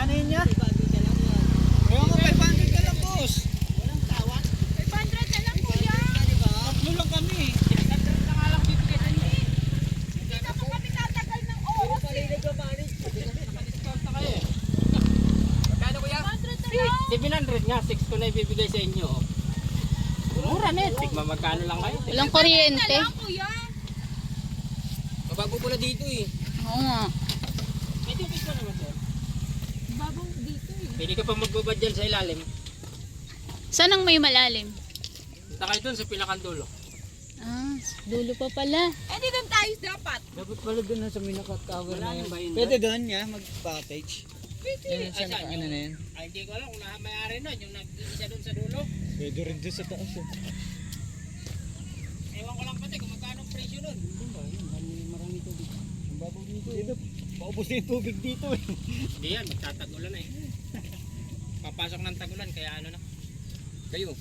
Magkano yun niya? Ewan ko, 500 ka lang, boss. Walang tawad. 500 na lang kuya. Tatlo lang kami. 500 na nga lang bibigay sa inyo. Hindi na po kami tatagal ng oras eh. Naka-discount na kayo eh. Magkano kuya? 500 na lang. 700 nga, 6 ko na ibibigay sa inyo. Mura na eh. Tigma magkano lang kayo. Walang 500 kuryente. na lang kuya. Mabago pala dito eh. Oo nga. May tubig pa naman sir. Bagong dito eh. Pwede ka pa magbabad dyan sa ilalim. Saan ang may malalim? Punta kayo dun sa pinakandulo. Ah, dulo pa pala. Eh di doon tayo dapat. Dapat pala doon sa Minakot Tower na Malalim yun. ba yun? Pwede doon niya, mag-cottage. Yan Ay, saan ano yun? na yun. Ay, hindi ko alam kung may-ari nun. Yung nag-isa dun sa dulo. Pwede rin doon sa taas. Ewan ko lang pati kung magkano ang presyo nun. Marami tubig. Ang babaw dito. Dito, paubos na yung tubig dito eh. Hindi yan, magtatagulan na eh. Papasok ng tagulan, kaya ano na. Kayo.